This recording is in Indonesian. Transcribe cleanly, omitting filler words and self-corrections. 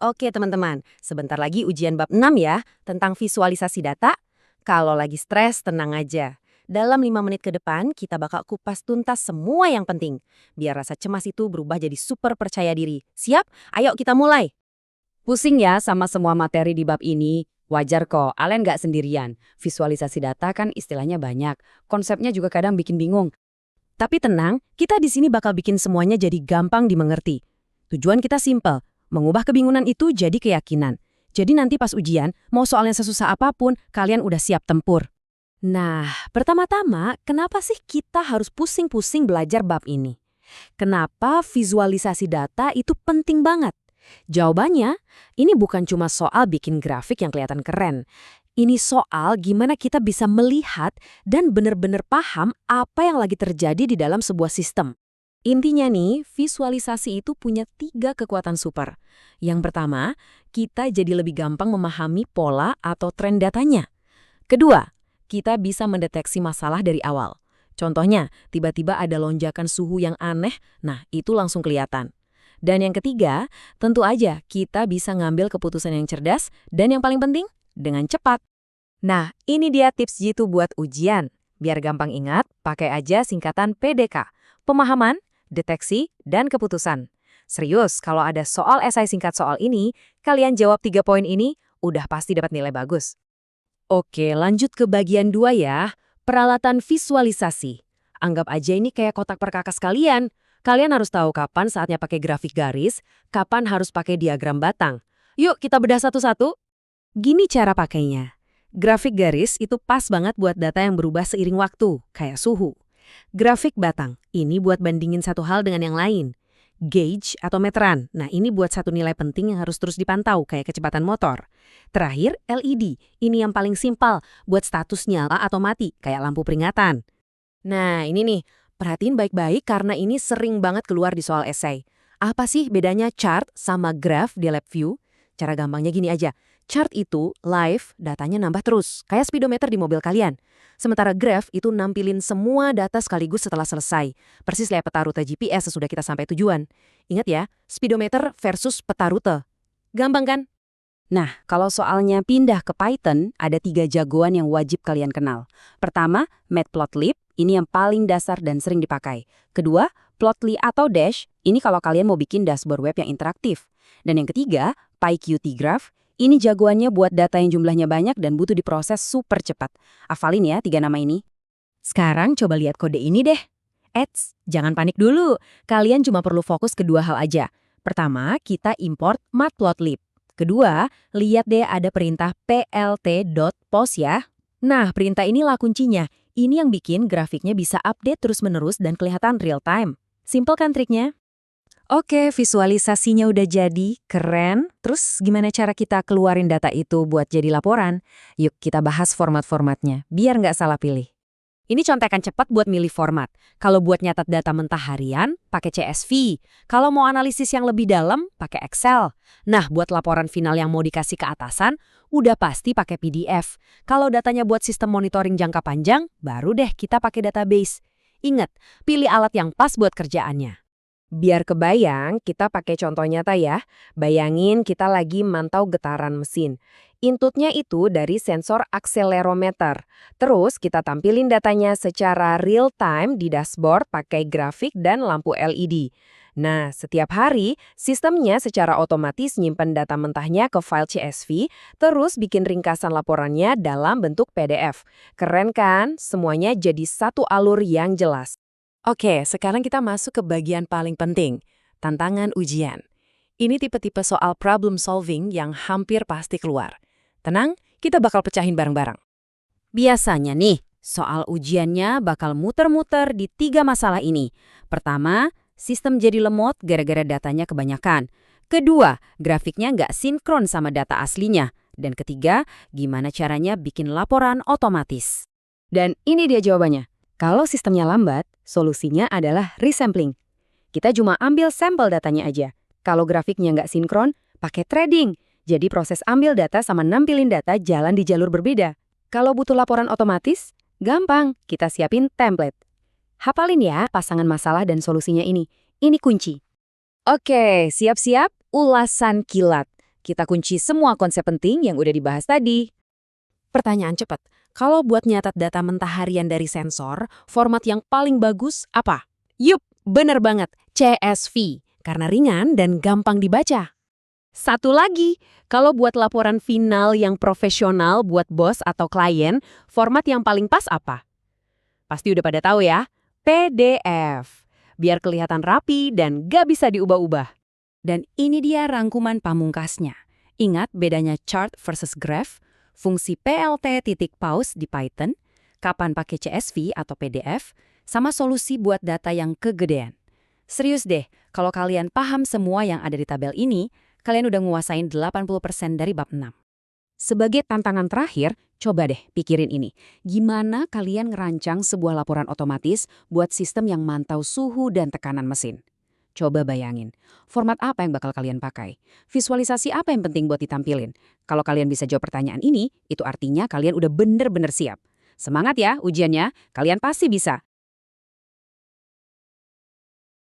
Oke teman-teman, sebentar lagi ujian bab 6 ya, tentang visualisasi data. Kalau lagi stres, tenang aja. Dalam 5 menit ke depan, kita bakal kupas tuntas semua yang penting. Biar rasa cemas itu berubah jadi super percaya diri. Siap? Ayo kita mulai. Pusing ya sama semua materi di bab ini? Wajar kok, Alen nggak sendirian. Visualisasi data kan istilahnya banyak. Konsepnya juga kadang bikin bingung. Tapi tenang, kita di sini bakal bikin semuanya jadi gampang dimengerti. Tujuan kita simpel, mengubah kebingungan itu jadi keyakinan. Jadi nanti pas ujian, mau soalnya sesusah apapun, kalian udah siap tempur. Nah, pertama-tama, kenapa sih kita harus pusing-pusing belajar bab ini? Kenapa visualisasi data itu penting banget? Jawabannya, ini bukan cuma soal bikin grafik yang kelihatan keren. Ini soal gimana kita bisa melihat dan benar-benar paham apa yang lagi terjadi di dalam sebuah sistem. Intinya nih, visualisasi itu punya 3 kekuatan super. Yang pertama, kita jadi lebih gampang memahami pola atau tren datanya. Kedua, kita bisa mendeteksi masalah dari awal. Contohnya, tiba-tiba ada lonjakan suhu yang aneh, nah itu langsung kelihatan. Dan yang ketiga, tentu aja kita bisa ngambil keputusan yang cerdas dan yang paling penting, dengan cepat. Nah, ini dia tips jitu buat ujian. Biar gampang ingat, pakai aja singkatan PDK. Pemahaman, deteksi, dan keputusan. Serius, kalau ada soal esai singkat soal ini, kalian jawab 3 poin ini, udah pasti dapat nilai bagus. Oke, lanjut ke bagian 2 ya. Peralatan visualisasi. Anggap aja ini kayak kotak perkakas kalian. Kalian harus tahu kapan saatnya pakai grafik garis, kapan harus pakai diagram batang. Yuk, kita bedah satu-satu. Gini cara pakainya. Grafik garis itu pas banget buat data yang berubah seiring waktu, kayak suhu. Grafik batang, ini buat bandingin satu hal dengan yang lain. Gauge atau meteran, nah ini buat satu nilai penting yang harus terus dipantau, kayak kecepatan motor. Terakhir, LED, ini yang paling simpel, buat status nyala atau mati, kayak lampu peringatan. Nah, ini nih, perhatiin baik-baik karena ini sering banget keluar di soal esai. Apa sih bedanya chart sama graph di LabVIEW? Cara gampangnya gini aja. Chart itu live, datanya nambah terus, kayak speedometer di mobil kalian. Sementara graph itu nampilin semua data sekaligus setelah selesai. Persis kayak peta rute GPS sesudah kita sampai tujuan. Ingat ya, speedometer versus peta rute. Gampang kan? Nah, kalau soalnya pindah ke Python, ada 3 jagoan yang wajib kalian kenal. Pertama, Matplotlib, ini yang paling dasar dan sering dipakai. Kedua, Plotly atau Dash, ini kalau kalian mau bikin dashboard web yang interaktif. Dan yang ketiga, PyQt-Graph, ini jagoannya buat data yang jumlahnya banyak dan butuh diproses super cepat. Hafalin ya 3 nama ini. Sekarang coba lihat kode ini deh. Eits, jangan panik dulu. Kalian cuma perlu fokus ke 2 hal aja. Pertama, kita import matplotlib. Kedua, lihat deh ada perintah plt.post ya. Nah, perintah inilah kuncinya. Ini yang bikin grafiknya bisa update terus-menerus dan kelihatan real time. Simpel kan triknya? Oke, visualisasinya udah jadi, keren. Terus gimana cara kita keluarin data itu buat jadi laporan? Yuk kita bahas format-formatnya, biar nggak salah pilih. Ini contekan cepat buat milih format. Kalau buat nyatat data mentah harian, pakai CSV. Kalau mau analisis yang lebih dalam, pakai Excel. Nah, buat laporan final yang mau dikasih ke atasan, udah pasti pakai PDF. Kalau datanya buat sistem monitoring jangka panjang, baru deh kita pakai database. Ingat, pilih alat yang pas buat kerjaannya. Biar kebayang, kita pakai contoh nyata ya. Bayangin kita lagi mantau getaran mesin. Inputnya itu dari sensor akselerometer. Terus kita tampilin datanya secara real time di dashboard pakai grafik dan lampu LED. Nah, setiap hari, sistemnya secara otomatis nyimpen data mentahnya ke file CSV, terus bikin ringkasan laporannya dalam bentuk PDF. Keren kan? Semuanya jadi satu alur yang jelas. Oke, sekarang kita masuk ke bagian paling penting, tantangan ujian. Ini tipe-tipe soal problem solving yang hampir pasti keluar. Tenang, kita bakal pecahin bareng-bareng. Biasanya nih, soal ujiannya bakal muter-muter di 3 masalah ini. Pertama, sistem jadi lemot gara-gara datanya kebanyakan. Kedua, grafiknya nggak sinkron sama data aslinya. Dan ketiga, gimana caranya bikin laporan otomatis. Dan ini dia jawabannya. Kalau sistemnya lambat, solusinya adalah resampling. Kita cuma ambil sampel datanya aja. Kalau grafiknya nggak sinkron, pakai threading. Jadi proses ambil data sama nampilin data jalan di jalur berbeda. Kalau butuh laporan otomatis, gampang, kita siapin template. Hafalin ya pasangan masalah dan solusinya ini. Ini kunci. Oke, siap-siap ulasan kilat. Kita kunci semua konsep penting yang udah dibahas tadi. Pertanyaan cepat. Kalau buat nyatat data mentah harian dari sensor, format yang paling bagus apa? Yup, bener banget. CSV. Karena ringan dan gampang dibaca. Satu lagi, kalau buat laporan final yang profesional buat bos atau klien, format yang paling pas apa? Pasti udah pada tahu ya, PDF. Biar kelihatan rapi dan gak bisa diubah-ubah. Dan ini dia rangkuman pamungkasnya. Ingat bedanya chart versus graph, fungsi PLT titik pause di Python, kapan pakai CSV atau PDF, sama solusi buat data yang kegedean. Serius deh, kalau kalian paham semua yang ada di tabel ini, kalian udah nguasain 80% dari bab 6. Sebagai tantangan terakhir, coba deh pikirin ini. Gimana kalian ngerancang sebuah laporan otomatis buat sistem yang mantau suhu dan tekanan mesin? Coba bayangin, format apa yang bakal kalian pakai? Visualisasi apa yang penting buat ditampilin? Kalau kalian bisa jawab pertanyaan ini, itu artinya kalian udah bener-bener siap. Semangat ya ujiannya, kalian pasti bisa.